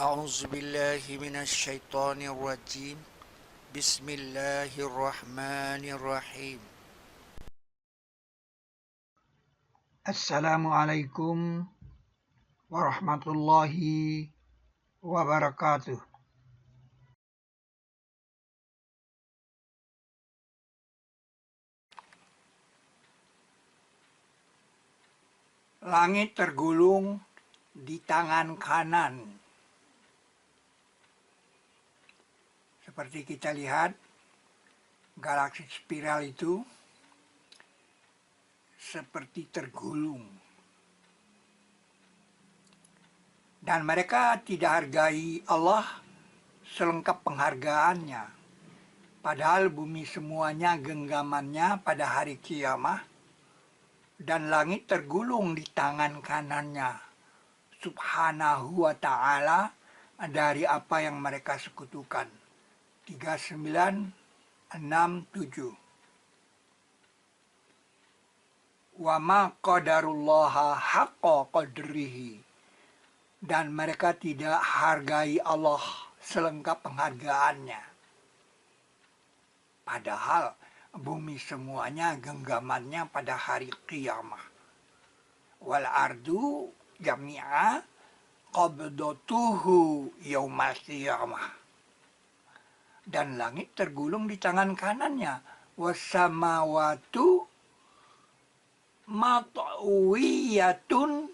أعوذ بالله من الشيطان الرجيم بسم الله الرحمن الرحيم Assalamualaikum warahmatullahi wabarakatuh. Langit tergulung di tangan kanan. Seperti kita lihat, galaksi spiral itu seperti tergulung. Dan mereka tidak hargai Allah selengkap penghargaannya. Padahal bumi semuanya genggamannya pada hari kiamat, dan langit tergulung di tangan kanannya, subhanahu wa ta'ala, dari apa yang mereka sekutukan. 3967. Wa ma qadarullaha haqqa qadrihi, dan mereka tidak hargai Allah selengkap penghargaannya. Padahal bumi semuanya genggamannya pada hari kiamat. Wal ardu jami'a qabdatuhu yaumal qiyamah. Dan langit tergulung di tangan kanannya. Wassamawatu mat'uwiyatun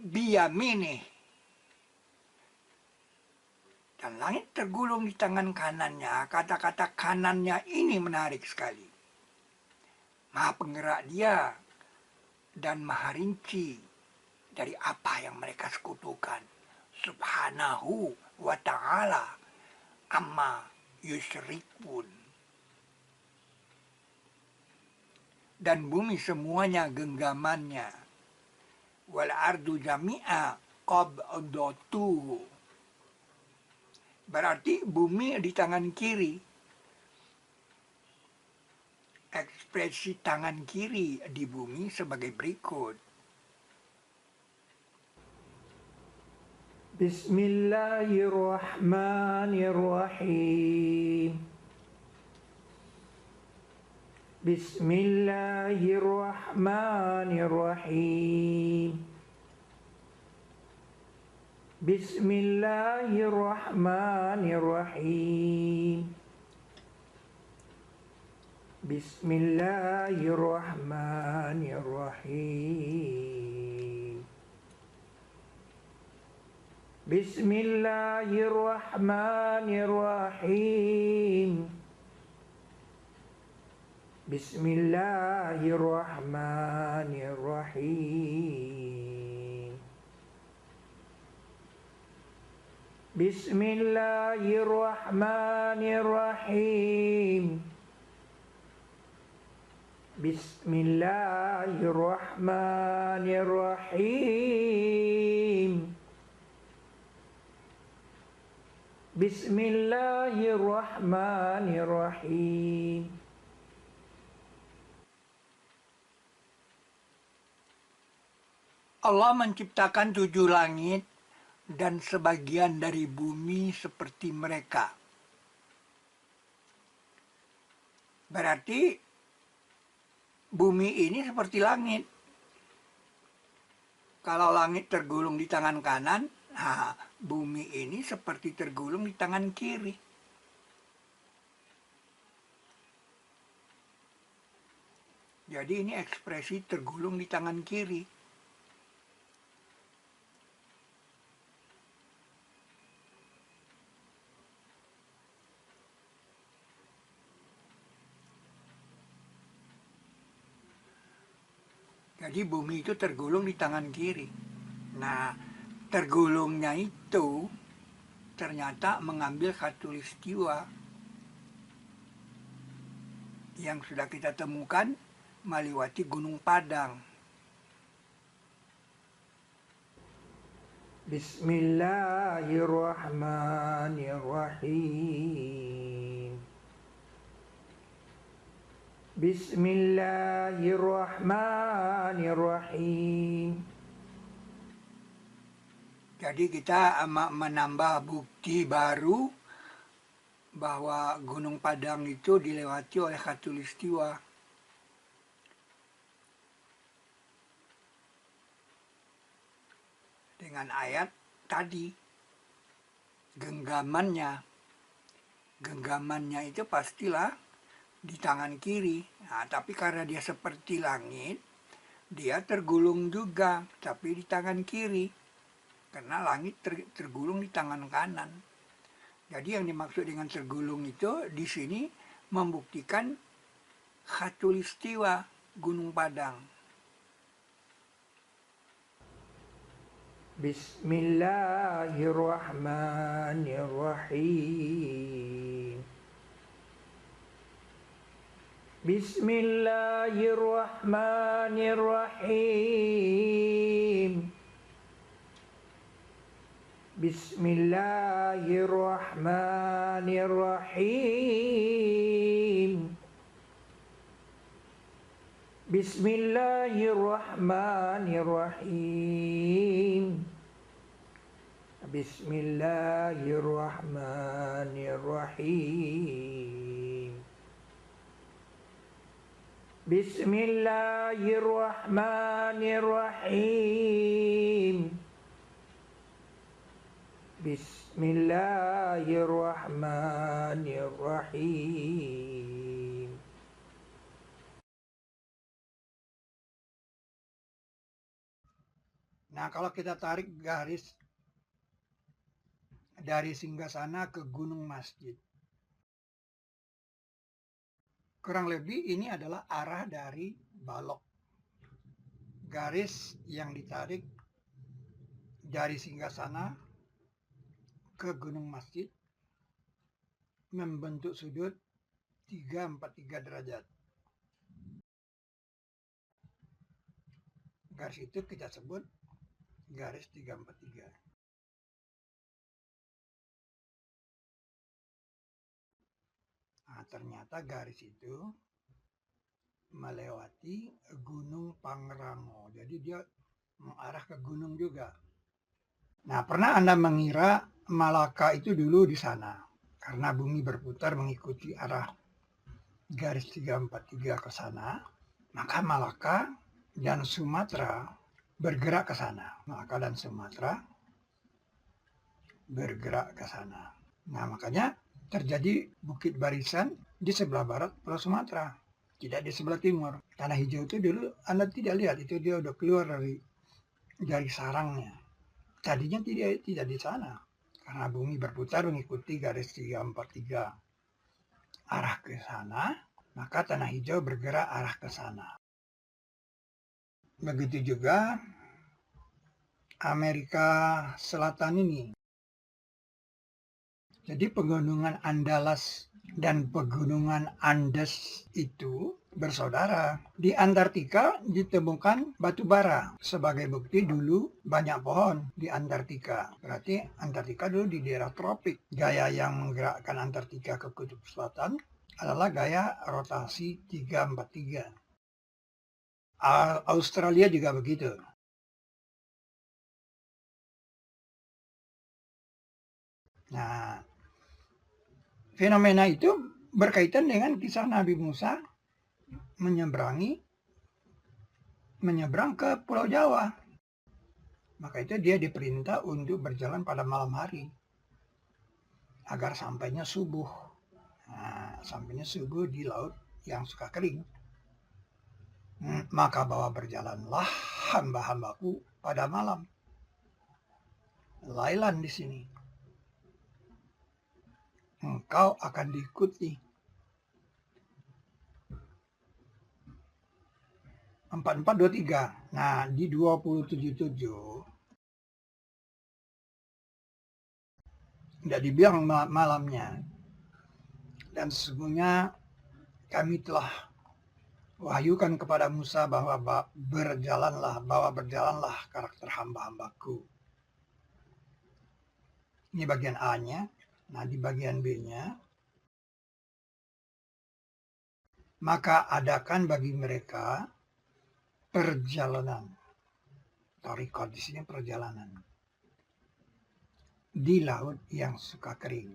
biyaminih. Dan langit tergulung di tangan kanannya. Kata-kata kanannya ini menarik sekali. Maha penggerak dia dan maha rinci dari apa yang mereka sekutukan. Subhanahu wa ta'ala amma yusyrikun. Dan bumi semuanya genggamannya. Wal ardu jami'a qabdatuhu. Berarti bumi di tangan kiri. Ekspresi tangan kiri di bumi sebagai berikut. Bismillahirrahmanirrahim. Bismillahirrahmanirrahim. Bismillahirrahmanirrahim. Bismillahirrahmanirrahim. Bismillahirrahmanirrahim. Bismillahirrahmanirrahim. Bismillahirrahmanirrahim. Bismillahirrahmanirrahim. Bismillahirrahmanirrahim. Allah menciptakan 7 langit dan sebagian dari bumi seperti mereka. Berarti bumi ini seperti langit. Kalau langit tergulung di tangan kanan, nah, bumi ini seperti tergulung di tangan kiri. Jadi ini ekspresi tergulung di tangan kiri. Jadi bumi itu tergulung di tangan kiri. Nah, tergulungnya itu ternyata mengambil khatulistiwa yang sudah kita temukan melewati Gunung Padang. Bismillahirrahmanirrahim. Bismillahirrahmanirrahim. Jadi kita menambah bukti baru bahwa Gunung Padang itu dilewati oleh khatulistiwa. Dengan ayat tadi, genggamannya. Genggamannya itu pastilah di tangan kiri. Nah, tapi karena dia seperti langit, dia tergulung juga, tapi di tangan kiri. Karena langit tergulung di tangan kanan. Jadi yang dimaksud dengan tergulung itu di sini membuktikan khatulistiwa Gunung Padang. Bismillahirrahmanirrahim. Bismillahirrahmanirrahim. Bismillahirrahmanirrahim. Bismillahirrahmanirrahim. Bismillahirrahmanirrahim. Bismillahirrahmanirrahim. Bismillahirrahmanirrahim. Nah, kalau kita tarik garis dari Singgasana ke Gunung Masjid, kurang lebih ini adalah arah dari balok. Garis yang ditarik dari Singgasana ke Gunung Masjid membentuk sudut 343 derajat. Garis itu kita sebut garis 343. Nah, ternyata garis itu melewati Gunung Pangrango. Jadi dia mengarah ke gunung juga. Nah, pernah Anda mengira Malaka itu dulu di sana? Karena bumi berputar mengikuti arah garis 343 ke sana, maka Malaka dan Sumatera bergerak ke sana. Malaka dan Sumatera bergerak ke sana. Nah, makanya terjadi bukit barisan di sebelah barat Pulau Sumatera, tidak di sebelah timur. Tanah hijau itu dulu Anda tidak lihat, itu dia udah keluar dari sarangnya. Tadinya tidak di sana, karena bumi berputar mengikuti garis 343 arah ke sana, maka tanah hijau bergerak arah ke sana. Begitu juga Amerika Selatan ini. Jadi pegunungan Andalas dan pegunungan Andes itu bersaudara. Di Antartika ditemukan batu bara. Sebagai bukti dulu banyak pohon di Antartika. Berarti Antartika dulu di daerah tropik. Gaya yang menggerakkan Antartika ke kutub selatan adalah gaya rotasi 343. Australia juga begitu. Nah, fenomena itu berkaitan dengan kisah Nabi Musa menyeberang ke Pulau Jawa. Maka itu dia diperintah untuk berjalan pada malam hari agar sampainya subuh. Nah, sampainya subuh di laut yang suka kering. Maka bahwa berjalanlah hamba-hambaku pada malam. Lailan di sini. Engkau akan diikuti. 4423. Nah, di 277 tidak dibilang malamnya. Dan sesungguhnya kami telah wahyukan kepada Musa bahwa berjalanlah karakter hamba-hambaku. Ini bagian A-nya. Nah, di bagian B-nya, maka adakan bagi mereka perjalanan. Tarikot di sini perjalanan. di laut yang suka kering.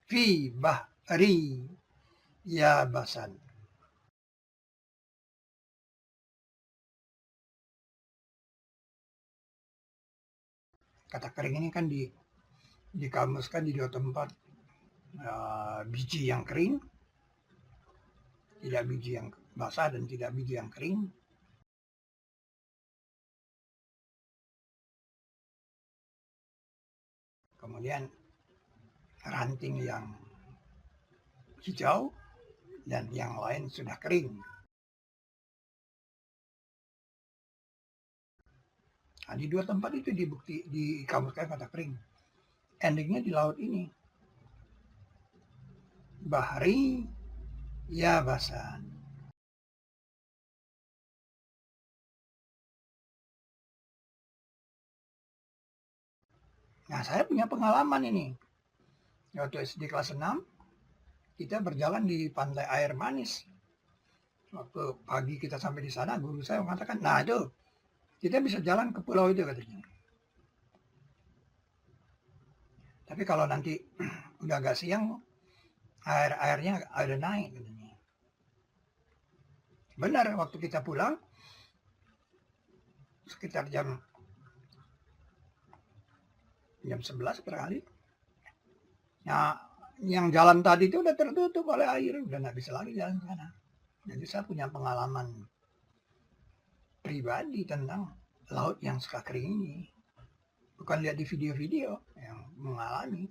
Fi bahri yabasan. Kata kering ini kan dikamuskan di dua tempat. Biji yang kering, tidak biji yang basah dan tidak biji yang kering. Kemudian ranting yang hijau dan yang lain sudah kering. Nah, di dua tempat itu dikamuskan kata kering. Endingnya di laut ini. Bahri yabasan. Nah, saya punya pengalaman ini. Waktu SD kelas 6, kita berjalan di pantai air manis. Waktu pagi kita sampai di sana, guru saya mengatakan, nah itu, kita bisa jalan ke pulau itu katanya. Tapi kalau nanti udah agak siang, airnya ada naik katanya. Benar, waktu kita pulang, sekitar jam 11 barangkali. Nah, yang jalan tadi itu udah tertutup oleh air, udah nggak bisa lagi jalan ke sana. Jadi saya punya pengalaman pribadi tentang laut yang suka kering ini. Bukan lihat di video-video, yang mengalami.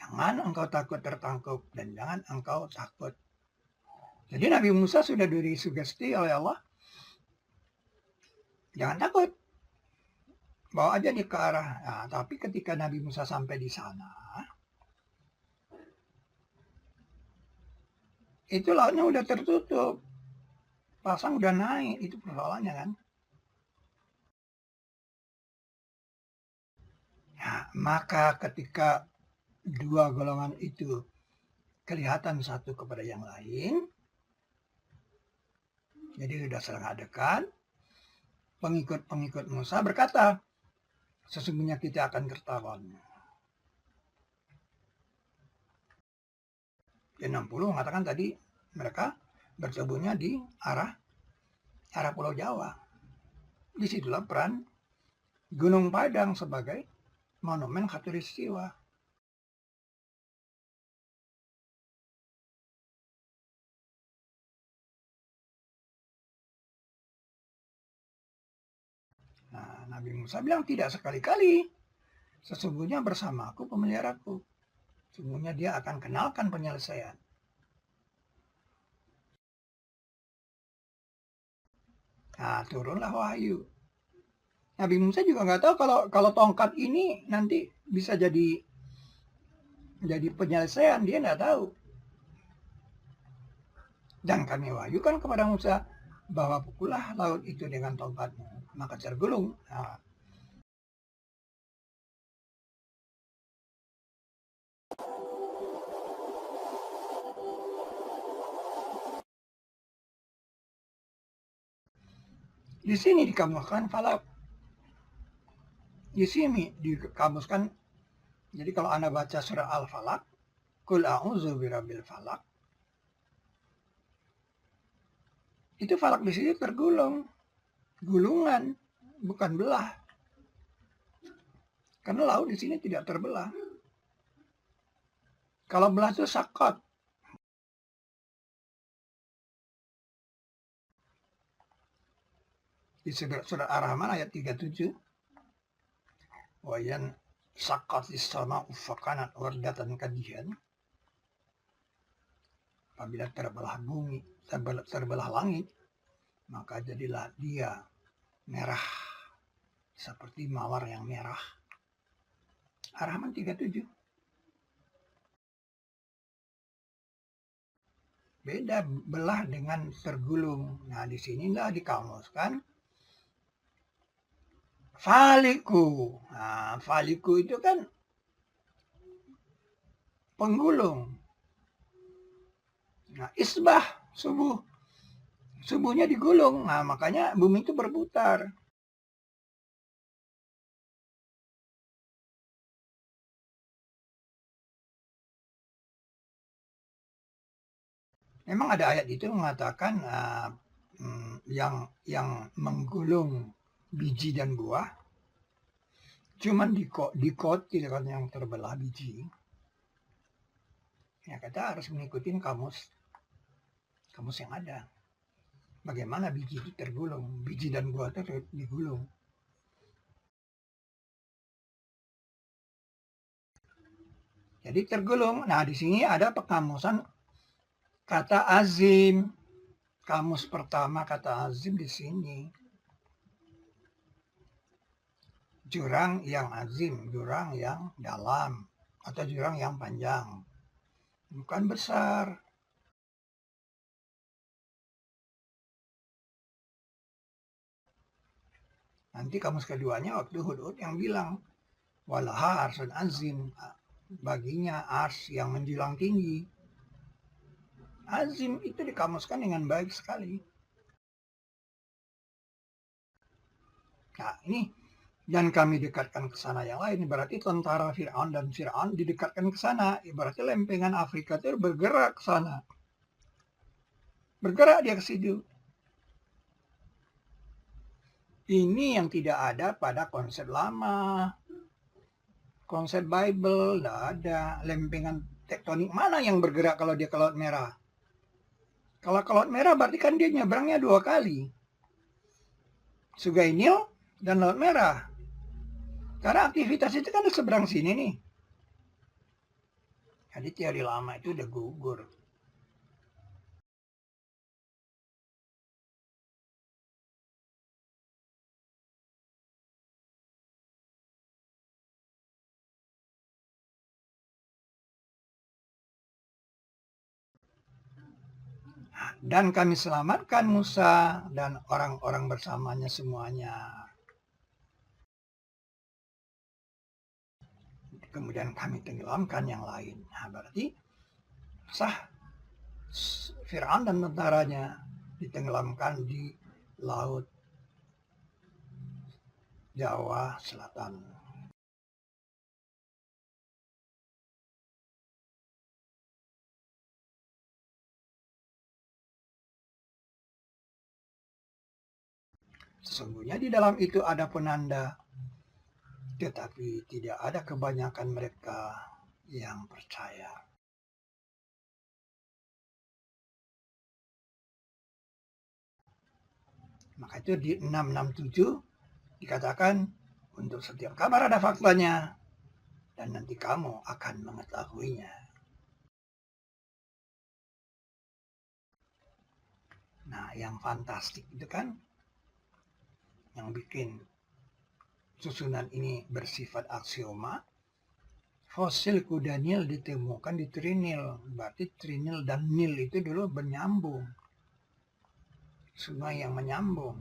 Jangan engkau takut tertangkap dan jangan engkau takut. Jadi Nabi Musa sudah disugesti oleh Allah. Jangan takut. Bawa aja di ke arah. Nah, tapi ketika Nabi Musa sampai di sana, itu lautnya udah tertutup. Pasang udah naik. Itu persoalannya kan. Nah, maka ketika dua golongan itu kelihatan satu kepada yang lain, jadi sudah saling adegan, pengikut-pengikut Musa berkata, sesungguhnya kita akan tertawan. Di 60 mengatakan tadi mereka bertemunya di arah Pulau Jawa. Disitulah peran Gunung Padang sebagai monumen khatulistiwa. Nah, Nabi Musa bilang tidak sekali-kali. Sesungguhnya bersamaku pemeliharaku. Sesungguhnya dia akan kenalkan penyelesaian. Nah, turunlah wahyu. Nabi Musa juga nggak tahu kalau tongkat ini nanti bisa jadi penyelesaian, dia nggak tahu. Dan kami wahyukan kepada Musa bahwa pukullah laut itu dengan tongkatmu, maka tergulung. Nah, di sini dikamuskan falak. Di sini dikamuskan, jadi kalau Anda baca surah Al-Falaq, Qul a'udzu birabbil falaq, itu falak di sini tergulung, gulungan, bukan belah. Karena laut di sini tidak terbelah. Kalau belah itu sakot. Di surat Ar-Rahman ayat 37, wayan saqatis sama'u fakanat wardatan kadihan. Apabila terbelah bumi, terbelah langit, maka jadilah dia merah seperti mawar yang merah. Ar-Rahman 37. Beda belah dengan tergulung. Nah, di sinilah dikamuskan Faliku. Nah, faliku itu kan penggulung. Nah, isbah, subuh. Subuhnya digulung. Nah, makanya bumi itu berputar. Memang ada ayat itu mengatakan yang menggulung biji dan buah cuman dikotil kan yang terbelah biji. Ya kita harus mengikuti kamus yang ada. Bagaimana biji itu tergulung, biji dan buah itu digulung. Jadi tergulung. Nah, di sini ada pekamusan kata azim. Kamus pertama kata azim di sini. Jurang yang azim, jurang yang dalam, atau jurang yang panjang. Bukan besar. Nanti kamus keduanya waktu Hud yang bilang, walaha arsun azim, baginya ars yang menjulang tinggi. Azim itu dikamuskan dengan baik sekali. Nah ini, dan kami dekatkan ke sana yang lain, berarti tentara Fir'aun dan Fir'aun didekatkan ke sana, ibaratnya lempengan Afrika itu bergerak ke sana. Bergerak dia ke situ. Ini yang tidak ada pada konsep lama. Konsep Bible, tidak ada. Lempengan tektonik mana yang bergerak kalau dia ke Laut Merah? Kalau ke Laut Merah berarti kan dia nyebrangnya 2 kali. Sungai Nil dan Laut Merah. Karena aktivitas itu kan di seberang sini nih. Jadi teori lama itu udah gugur. Dan kami selamatkan Musa dan orang-orang bersamanya semuanya. Kemudian kami tenggelamkan yang lain. Nah, berarti sah Fir'aun dan tentaranya ditenggelamkan di Laut Jawa Selatan. Sesungguhnya di dalam itu ada penanda, tetapi tidak ada kebanyakan mereka yang percaya. Maka itu di 667 dikatakan, untuk setiap kabar ada faktanya, dan nanti kamu akan mengetahuinya. Nah, yang fantastik itu kan, yang bikin susunan ini bersifat aksioma, fosil kuda Nil ditemukan di Trinil. Berarti Trinil dan Nil itu dulu menyambung. Sungai yang menyambung.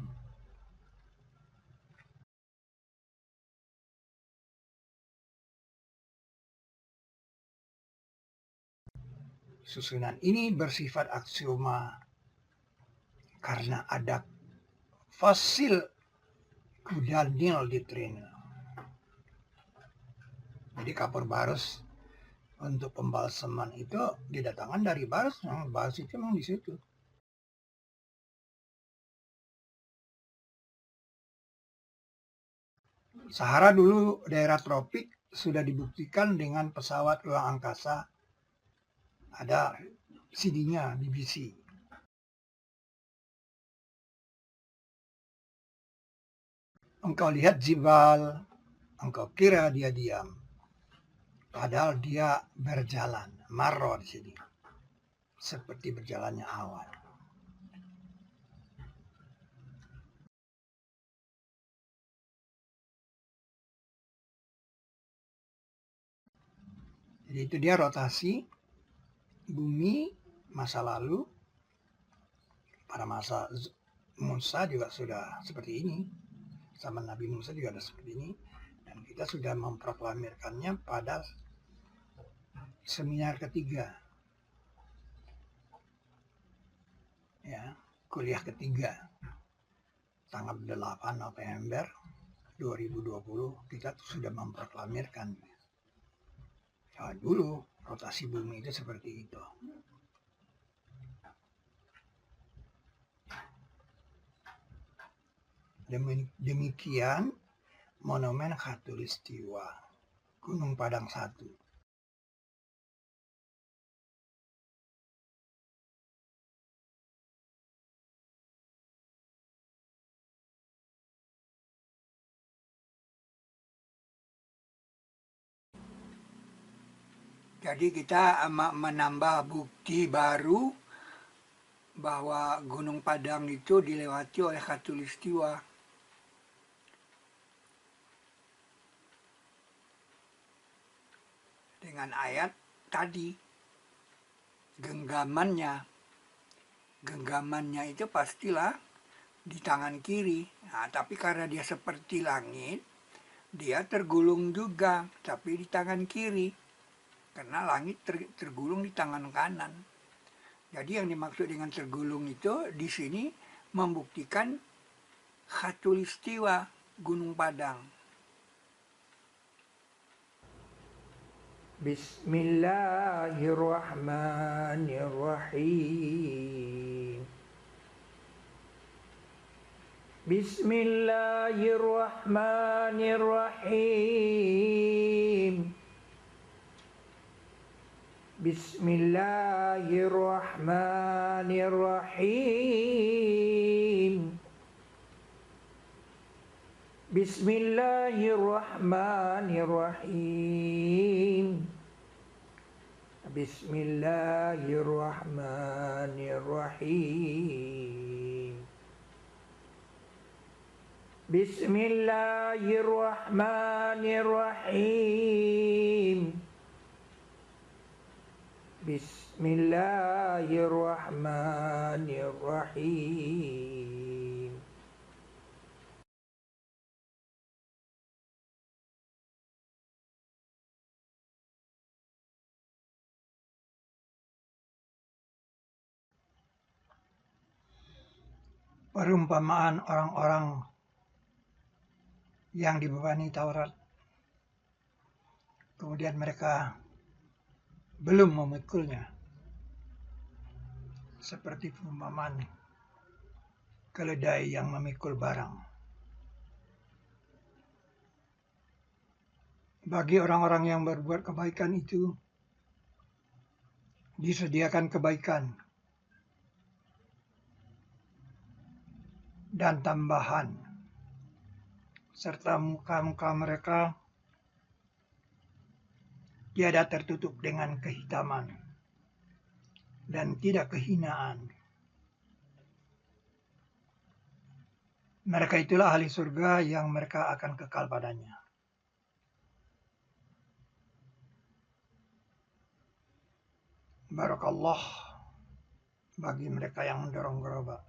Susunan ini bersifat aksioma karena ada fosil kuda Nil di Trinil. Jadi kapur barus untuk pembalseman itu didatangkan dari barus. Barus itu memang di situ. Sahara dulu daerah tropik sudah dibuktikan dengan pesawat ruang angkasa. Ada CD-nya BBC. Engkau lihat jibal, engkau kira dia diam. Padahal dia berjalan, maror di sini. Seperti berjalannya awan. Jadi itu dia rotasi bumi masa lalu. Pada masa Musa juga sudah seperti ini. zaman Nabi Musa juga ada seperti ini, dan kita sudah memproklamirkannya pada seminar ketiga, ya, kuliah ketiga, tanggal 8 November 2020 kita sudah memproklamirkan. Ya, dulu rotasi bumi itu seperti itu. Demikian Monumen Khatulistiwa Gunung Padang 1. Jadi kita menambah bukti baru bahwa Gunung Padang itu dilewati oleh Khatulistiwa. Dengan ayat tadi, genggamannya itu pastilah di tangan kiri. Nah, tapi karena dia seperti langit, dia tergulung juga, tapi di tangan kiri. Karena langit tergulung di tangan kanan. Jadi yang dimaksud dengan tergulung itu di sini membuktikan Khatulistiwa Gunung Padang. Bismillahirrahmanirrahim. Bismillahirrahmanirrahim. Bismillahirrahmanirrahim. Bismillahirrahmanirrahim. Bismillahirrahmanirrahim. Bismillahirrahmanirrahim. Bismillahirrahmanirrahim. Perumpamaan orang-orang yang dibebani Taurat, kemudian mereka belum memikulnya, seperti perumpamaan keledai yang memikul barang. Bagi orang-orang yang berbuat kebaikan itu disediakan kebaikan dan tambahan, serta muka-muka mereka tiada tertutup dengan kehitaman dan tidak kehinaan. Mereka itulah ahli surga yang mereka akan kekal padanya. Barakallah bagi mereka yang mendorong gerobak.